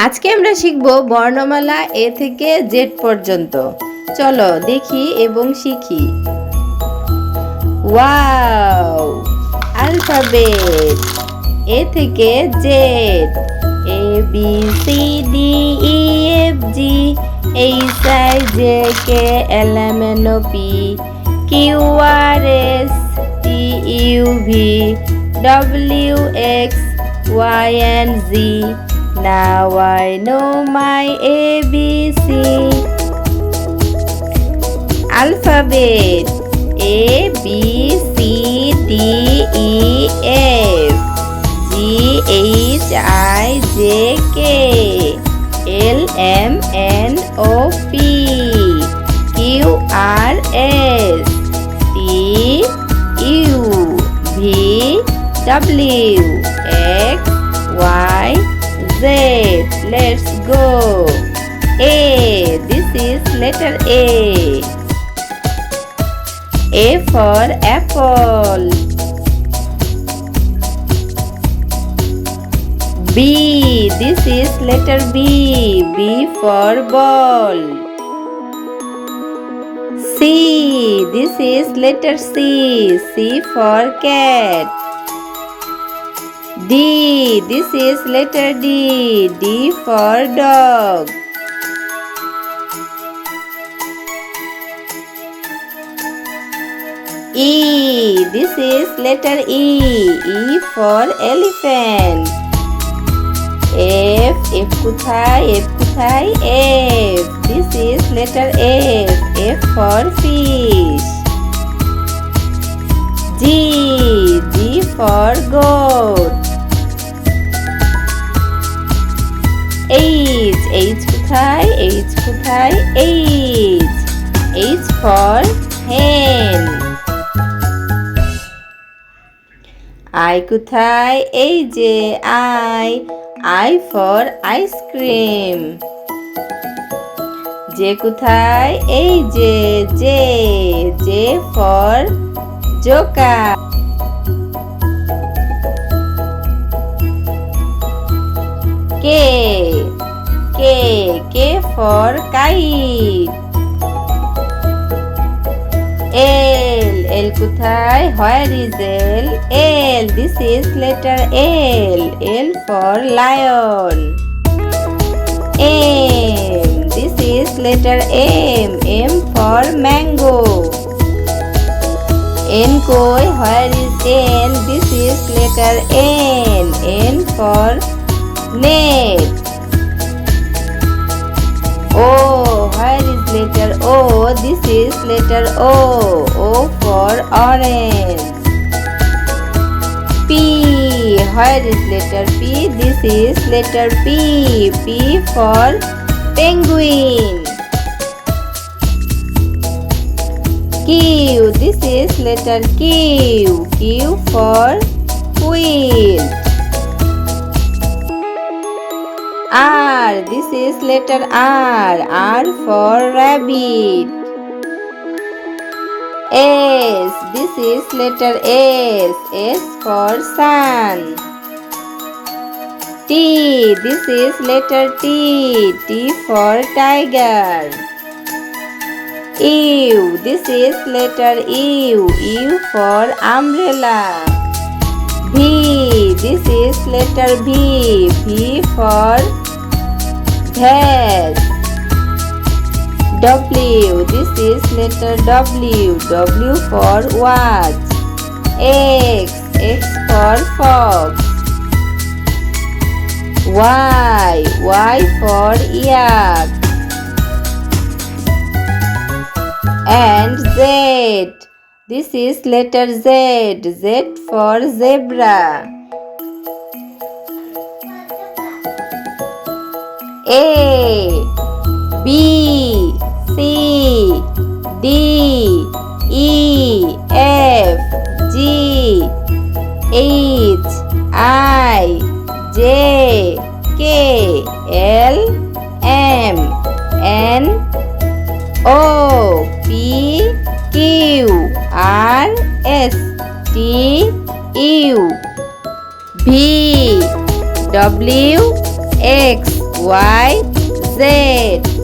আজকে আমরা শিখব বর্ণমালা এ থেকে জেড পর্যন্ত। চলো দেখি এবং শিখি। ওয়াও, অ্যালফাবেট এ থেকে Z. A B C D E F G H I J K L M N O P Q R S T U V W X Y and Z. Now I know my ABC. Alphabet A B C D E F G H I J K L M N O P Q R S T U V W X Y Z. Let's go. A. This is letter A. A for apple. B. This is letter B. B for ball. C. This is letter C. C for cat. D. This is letter D. D for dog. E. This is letter E. E for elephant. F. F কোথায়? F কোথায়? F. This is letter F. F for fish. G. G for goat. H. H কোথায়? H কোথায়? H. H for hen. I কোথায়? এই যে I. I for ice cream. J কোথায়? এই যে J. J for joker. K. K. K for kite. L. L কোথায়? Where is L? L. This is letter L. L for lion. M. This is letter M. M for mango. N koi? Where is N? This is letter N. N for net. O. Where is letter O? This is letter O. O for orange. P. Where is letter P? This is letter P. P for penguin. Q. This is letter Q. Q for quilt. R. This is letter R. R for rabbit. S. This is letter S. S for sun. T. This is letter T. T for tiger. U. This is letter U. U for umbrella. V. This is letter V. V for vase. W. This is letter W. W for watch. X. X for fox. Y. Y for yak. And Z. This is letter Z. Z for zebra. A. B. C. D. E. F. G. H. I. J. K. L. M. N. O. P. Q. R. S. T. U. V. W X Y, Z.